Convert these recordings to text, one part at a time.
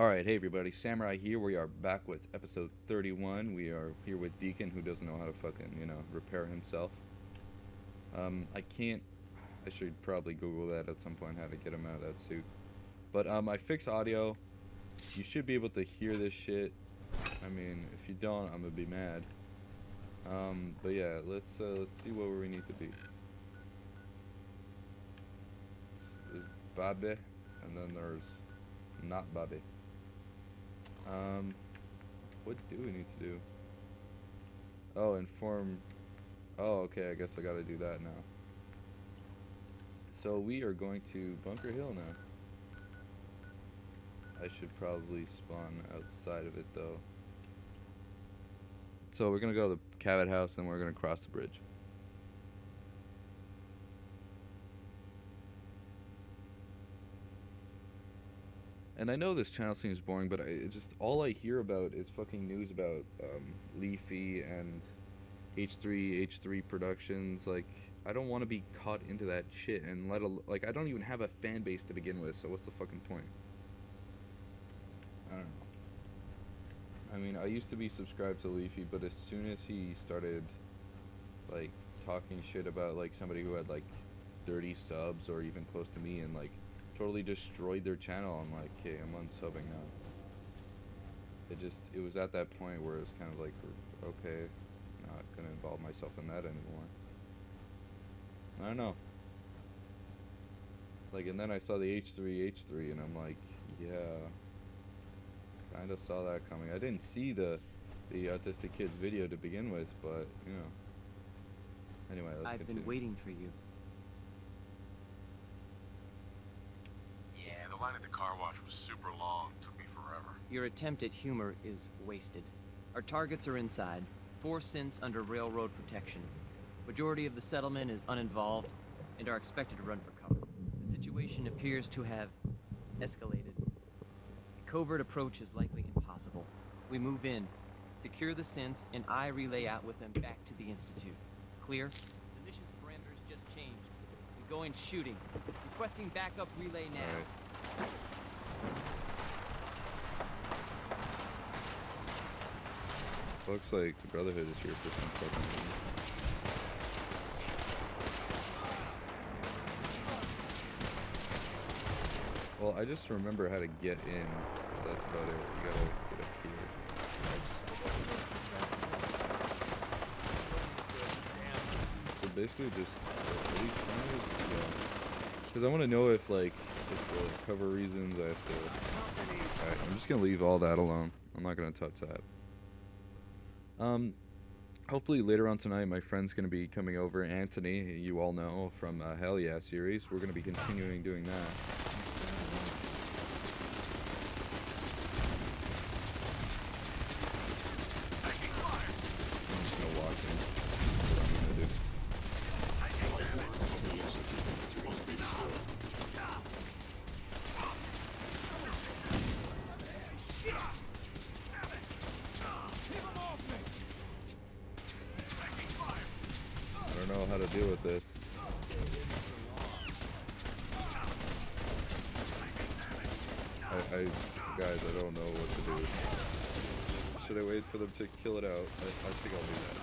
Alright, hey everybody, Samurai here. We are back with episode 31. We are here with Deacon, who doesn't know how to fucking, repair himself. I can't... I should probably Google that at some point, how to get him out of that suit. But, I fixed audio. You should be able to hear this shit. I mean, if you don't, I'm gonna be mad. But yeah, let's see where we need to be. There's Babe, and then there's not Babe. What do we need to do? Oh, inform. Oh, okay, I guess I gotta do that now. So we are going to Bunker Hill now. I should probably spawn outside of it though. So we're gonna go to the Cabot house and we're gonna cross the bridge. And I know this channel seems boring, but all I hear about is fucking news about Leafy and H3 Productions. Like, I don't want to be caught into that shit, and I don't even have a fan base to begin with. So what's the fucking point? I don't know. I mean, I used to be subscribed to Leafy, but as soon as he started like talking shit about like somebody who had like 30 subs or even close to me, and like totally destroyed their channel, I'm like, okay, I'm unsubbing now. It was at that point where it was kind of like, okay, not gonna involve myself in that anymore. I don't know. Like, and then I saw the H3 and I'm like, yeah, kinda saw that coming. I didn't see the Autistic Kids video to begin with, but, you know. Anyway, let's continue. I've been waiting for you. Yeah, the line at the car wash was super long. Took me forever. Your attempt at humor is wasted. Our targets are inside. 4 synths under railroad protection. Majority of the settlement is uninvolved and are expected to run for cover. The situation appears to have escalated. A covert approach is likely impossible. We move in, secure the synths, and I relay out with them back to the Institute. Clear? The mission's parameters just changed. I'm going shooting. Requesting backup relay now. All right. Looks like the Brotherhood is here for some fucking reason. Well, I just remember how to get in. That's about it. You gotta get up here. So basically just because I want to know if like for cover reasons I have to. Alright, I'm just gonna leave all that alone. I'm not gonna touch that. Hopefully later on tonight, my friend's going to be coming over. Anthony, you all know from Hell Yeah series. We're going to be continuing doing that. I'm just going to walk in. That's what I'm going to do. I don't know how to deal with this. Guys, I don't know what to do. Should I wait for them to kill it out? I think I'll do that.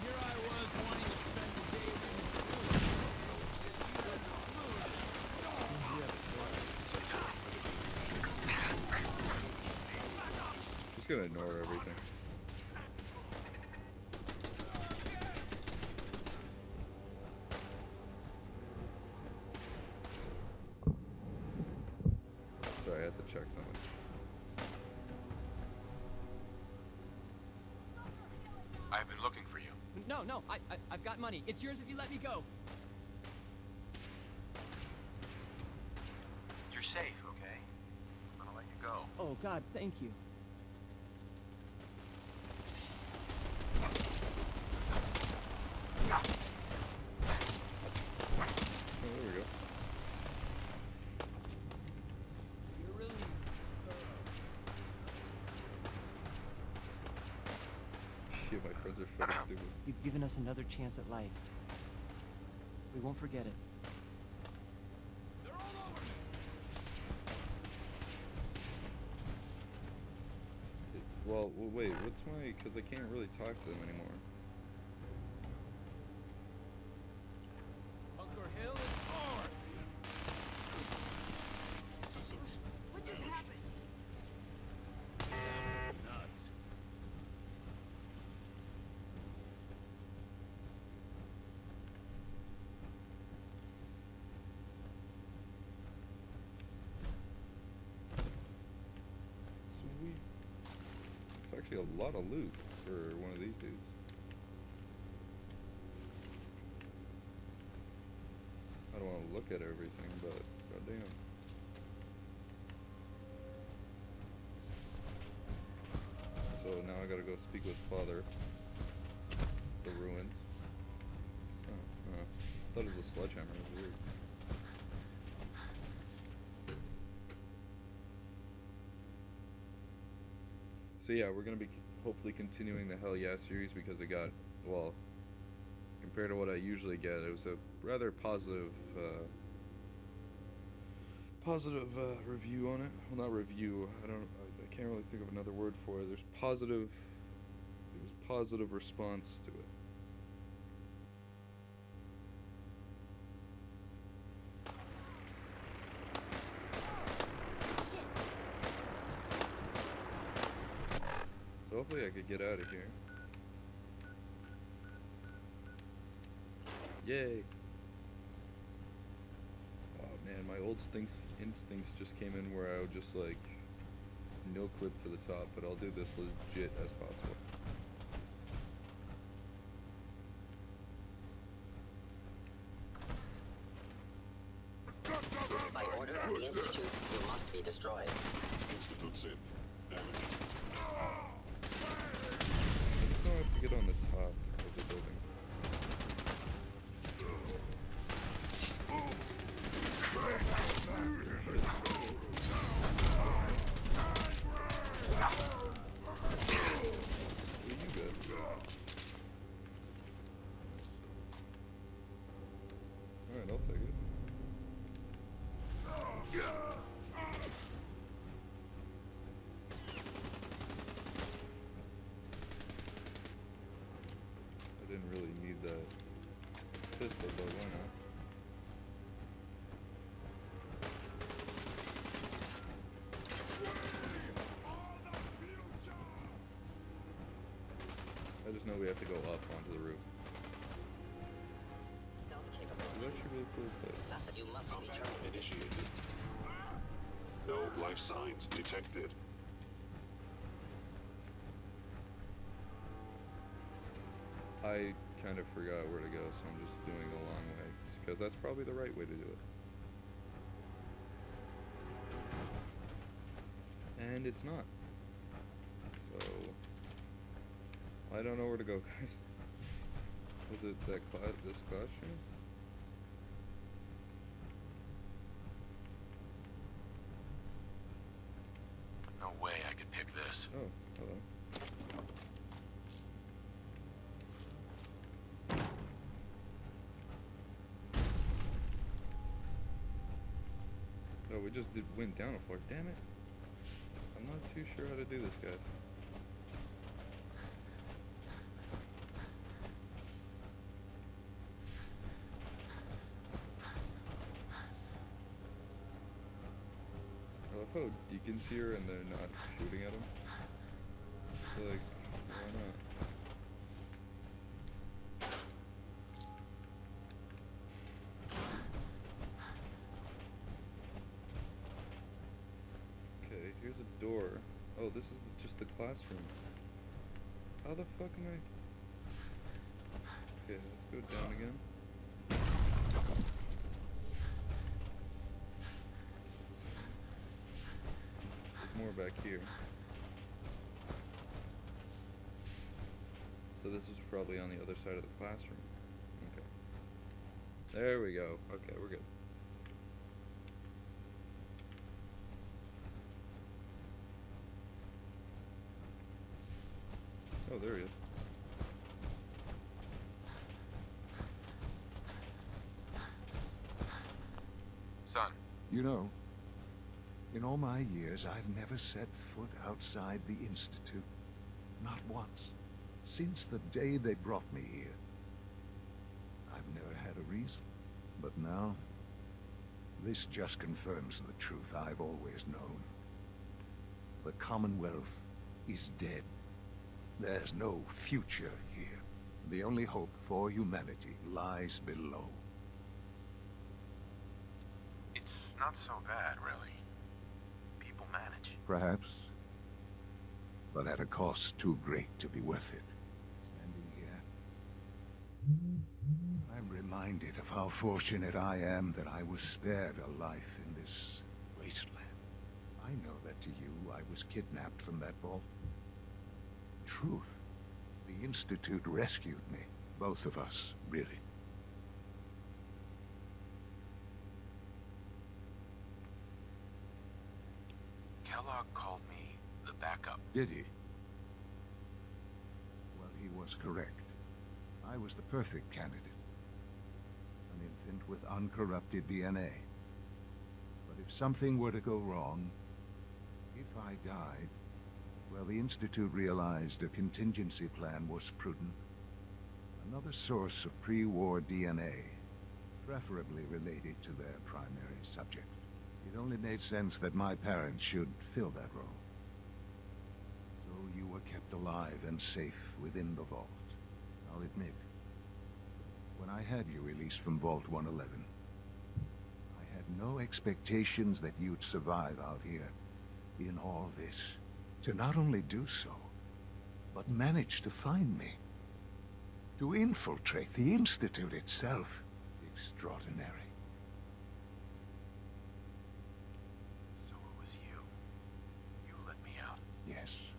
Here I was wanting to spend the day Just gonna ignore everything. Sorry, I have to check something. I've been looking for you. No, I've got money. It's yours if you let me go. You're safe, okay? I'm gonna let you go. Oh, God, thank you. Oh, there we go. You're really Shit, my friends are fucking stupid. You've given us another chance at life. We won't forget it. They're all over me. Well, wait, what's my... Because I can't really talk to them anymore. Bunker Hill is hard. What just happened? That was nuts. Sweet. It's actually a lot of loot for one of these dudes. I don't want to look at everything, but goddamn. So now I gotta go speak with Father. The ruins. Oh, I thought it was a sledgehammer. It was weird. So yeah, we're gonna be hopefully continuing the Hell Yeah series because it got, well, compared to what I usually get, it was a rather positive review on it. Well, not review. I can't really think of another word for it. There's positive response to it. So hopefully I could get out of here. Yay! Oh man, my old instincts just came in where I would just like no clip to the top, but I'll do this legit as possible. By order of the Institute, you must be destroyed. Institute's in. Damage. I just know I have to get on the top of the building. Where you go? Alright, I'll take it. I didn't really need that pistol, but why not? I just know we have to go up onto the roof. Stealth It's capabilities. actually a really cool place. Thus, you must be terminated. Initiated. No life signs detected. I kind of forgot where to go, so I'm just doing the long way, because that's probably the right way to do it. And it's not. So I don't know where to go, guys. Was it that this classroom? No way I could pick this. Oh, hello. Oh, we just went down a floor. Damn it. I'm not too sure how to do this, guys. I love how Deacon's here and they're not shooting at him. It's like, why not? Okay, here's a door. Oh, this is just the classroom. How the fuck am I? Okay, let's go down again. There's more back here. So this is probably on the other side of the classroom. Okay. There we go. Okay, we're good. Oh, there he is. Son, You know, in all my years, I've never set foot outside the Institute. Not once. Since the day they brought me here. I've never had a reason. But now, this just confirms the truth I've always known. The Commonwealth is dead. There's no future here. The only hope for humanity lies below. it's not so bad, really. People manage. Perhaps. But at a cost too great to be worth it. Standing here, I'm reminded of how fortunate I am that I was spared a life in this wasteland. I know that to you, I was kidnapped from that vault. Truth. The Institute rescued me. Both of us, really. Kellogg called me the backup. Did he? Well, he was correct. I was the perfect candidate. An infant with uncorrupted DNA. But if something were to go wrong, if I died, well, the Institute realized a contingency plan was prudent. Another source of pre-war DNA, preferably related to their primary subject. It only made sense that my parents should fill that role. So you were kept alive and safe within the vault. I'll admit, when I had you released from Vault 111, I had no expectations that you'd survive out here in all this. To not only do so, but manage to find me. To infiltrate the Institute itself. Extraordinary. So it was you. You let me out. Yes.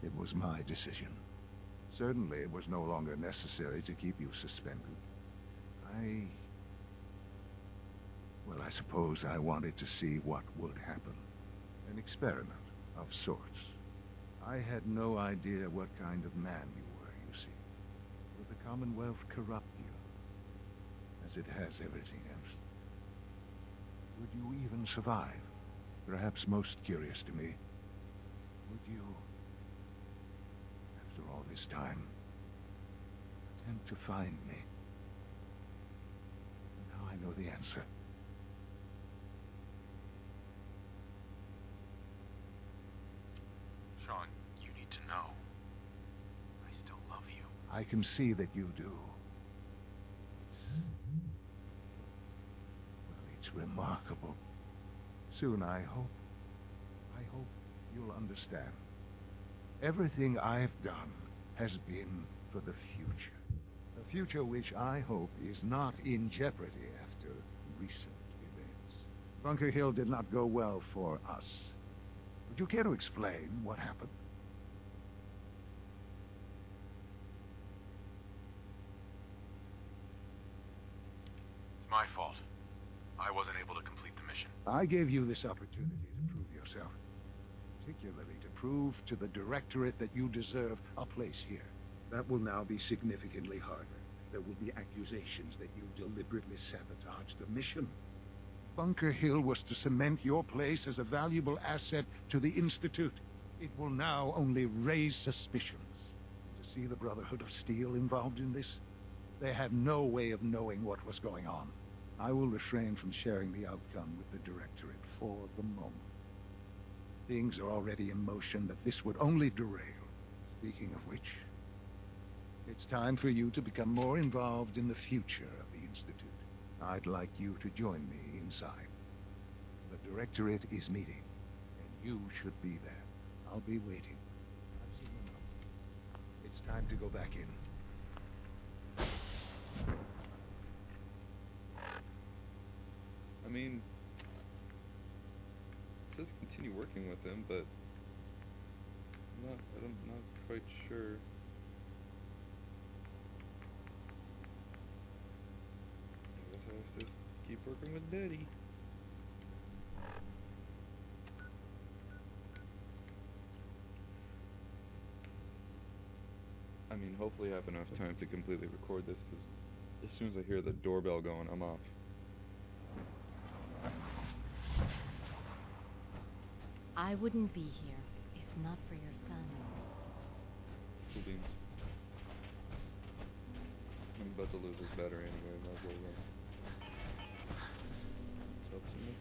It was my decision. Certainly it was no longer necessary to keep you suspended. Well, I suppose I wanted to see what would happen. An experiment of sorts. I had no idea what kind of man you were, you see. Would the Commonwealth corrupt you? As it has everything else? Would you even survive? Perhaps most curious to me. Would you, after all this time, attempt to find me? Now I know the answer. Sean, you need to know. I still love you. I can see that you do. Well, it's remarkable. Soon, I hope you'll understand. Everything I've done has been for the future. A future which I hope is not in jeopardy after recent events. Bunker Hill did not go well for us. Would you care to explain what happened? It's my fault. I wasn't able to complete the mission. I gave you this opportunity to prove yourself. Particularly to prove to the Directorate that you deserve a place here. That will now be significantly harder. There will be accusations that you deliberately sabotaged the mission. Bunker Hill was to cement your place as a valuable asset to the Institute. It will now only raise suspicions. To see the Brotherhood of Steel involved in this? They had no way of knowing what was going on. I will refrain from sharing the outcome with the Directorate for the moment. Things are already in motion that this would only derail. Speaking of which, it's time for you to become more involved in the future of the Institute. I'd like you to join me inside. The Directorate is meeting, and you should be there. I'll be waiting. I've seen enough. It's time to go back in. I mean, it says continue working with him, but I'm not quite sure. I guess I have to just keep working with Daddy. I mean, hopefully I have enough time to completely record this, because as soon as I hear the doorbell going, I'm off. I wouldn't be here if not for your son. Cool beans. I'm about to lose his battery anyway, might as well run. What's up, Simon?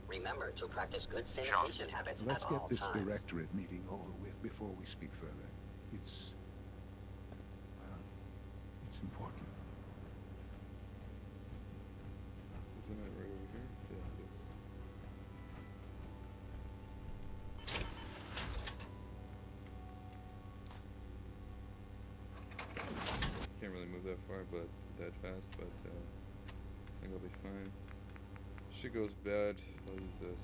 Remember to practice good sanitation habits Let's at get all this times. directorate meeting over with before we speak further. It's... well, it's important. Isn't it right over here? Yeah, it is. Can't really move that far, but that fast, but I think I'll be fine. Shit goes bad, I'll use this.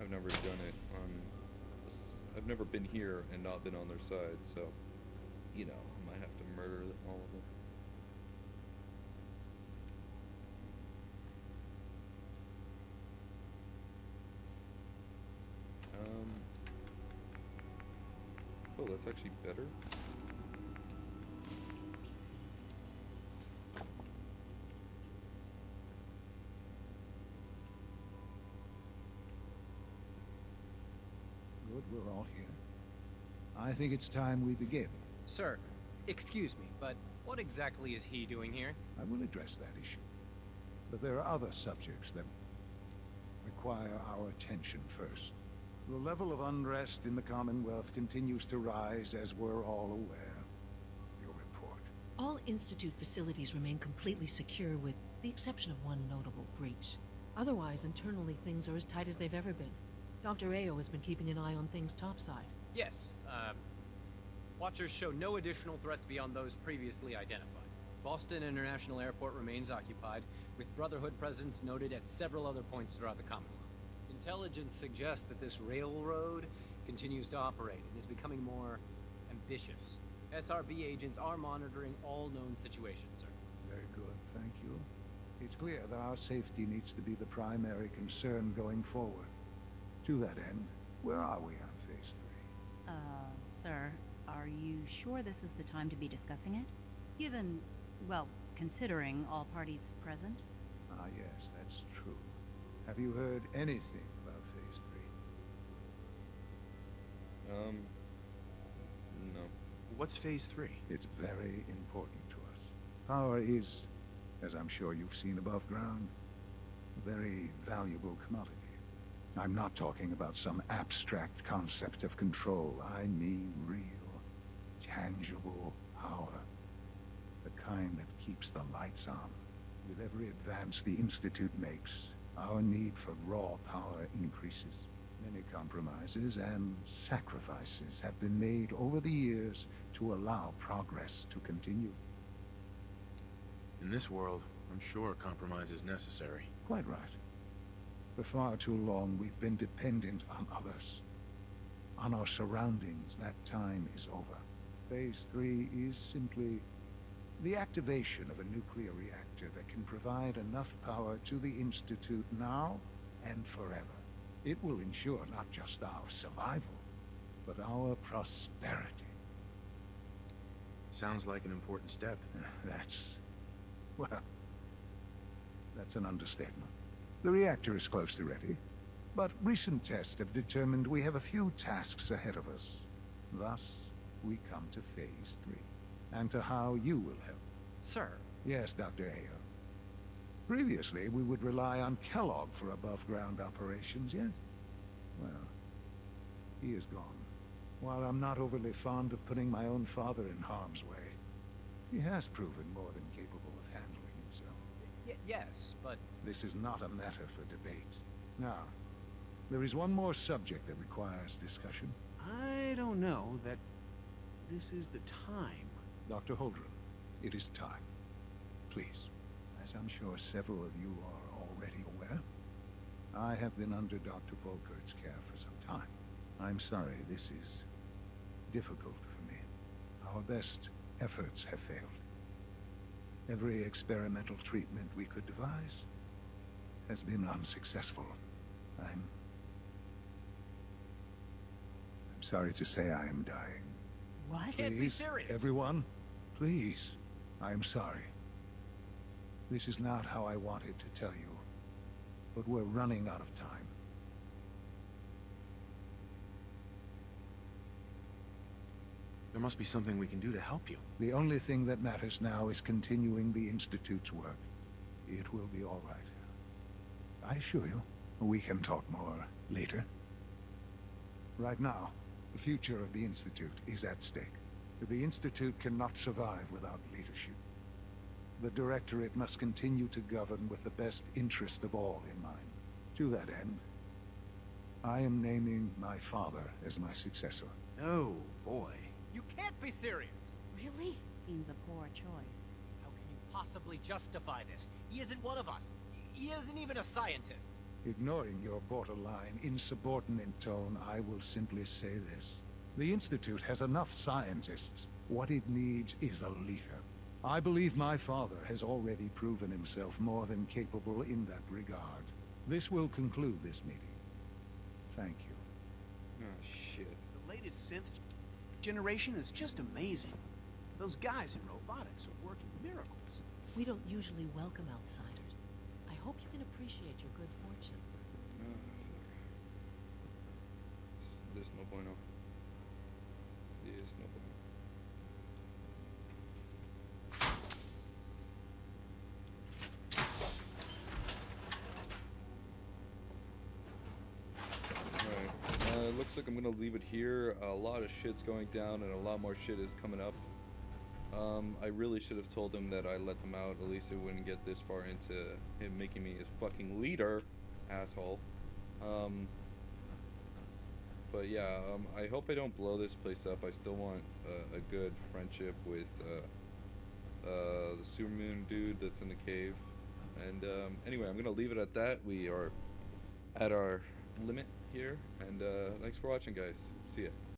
I've never done it on... I've never been here and not been on their side, so... You know, I might have to murder all of them. Oh, that's actually better. Good, we're all here. I think it's time we begin. Sir, excuse me, but what exactly is he doing here? I will address that issue. But there are other subjects that require our attention first. The level of unrest in the Commonwealth continues to rise, as we're all aware. Your report. All Institute facilities remain completely secure with the exception of one notable breach. Otherwise, internally, things are as tight as they've ever been. Dr. Ayo has been keeping an eye on things topside. Yes, Watchers show no additional threats beyond those previously identified. Boston International Airport remains occupied, with Brotherhood presence noted at several other points throughout the Commonwealth. Intelligence suggests that this railroad continues to operate and is becoming more ambitious. SRB agents are monitoring all known situations, sir. Very good, thank you. It's clear that our safety needs to be the primary concern going forward. To that end, where are we on Phase 3? Sir, are you sure this is the time to be discussing it? Given, well, considering all parties present? Ah, yes, that's true. Have you heard anything about Phase 3? No. What's Phase 3? It's very important to us. Power is, as I'm sure you've seen above ground, a very valuable commodity. I'm not talking about some abstract concept of control. I mean real, tangible power. The kind that keeps the lights on. With every advance the Institute makes, our need for raw power increases. Many compromises and sacrifices have been made over the years to allow progress to continue. In this world, I'm sure compromise is necessary. Quite right. For far too long, we've been dependent on others. On our surroundings, that time is over. Phase 3 is simply the activation of a nuclear reactor that can provide enough power to the Institute now and forever. It will ensure not just our survival, but our prosperity. Sounds like an important step. Well, that's an understatement. The reactor is close to ready, but recent tests have determined we have a few tasks ahead of us. Thus, we come to Phase 3, and to how you will help. Sir. Yes, Dr. Ayo. Previously, we would rely on Kellogg for above-ground operations, yes? Well, he is gone. While I'm not overly fond of putting my own father in harm's way, he has proven more than capable of handling himself. Yes, but... This is not a matter for debate. Now, there is one more subject that requires discussion. I don't know that this is the time. Dr. Holdren, it is time. Please, as I'm sure several of you are already aware, I have been under Dr. Volkert's care for some time. I'm sorry this is difficult for me. Our best efforts have failed. Every experimental treatment we could devise has been unsuccessful. I'm sorry to say I am dying. What? Can't be Please, serious. everyone, please, I am sorry. This is not how I wanted to tell you, but we're running out of time. There must be something we can do to help you. The only thing that matters now is continuing the Institute's work. It will be all right. I assure you, we can talk more later. Right now, the future of the Institute is at stake. The Institute cannot survive without leadership. The Directorate must continue to govern with the best interest of all in mind. To that end, I am naming my father as my successor. Oh, boy. You can't be serious! Really? Seems a poor choice. How can you possibly justify this? He isn't one of us. He isn't even a scientist. Ignoring your borderline, insubordinate tone, I will simply say this. The Institute has enough scientists. What it needs is a leader. I believe my father has already proven himself more than capable in that regard. This will conclude this meeting. Thank you. Oh, shit. The latest synth generation is just amazing. Those guys in robotics are working miracles. We don't usually welcome outsiders. I hope you can appreciate your good fortune. Oh, fuck. There's no bueno. There's no bueno. Alright, looks like I'm gonna leave it here. A lot of shit's going down and a lot more shit is coming up. I really should have told him that I let them out. At least it wouldn't get this far into him making me his fucking leader, asshole. But yeah, I hope I don't blow this place up. I still want a good friendship with the Supermoon dude that's in the cave. And anyway, I'm gonna leave it at that. We are at our limit here, and thanks for watching, guys. See ya.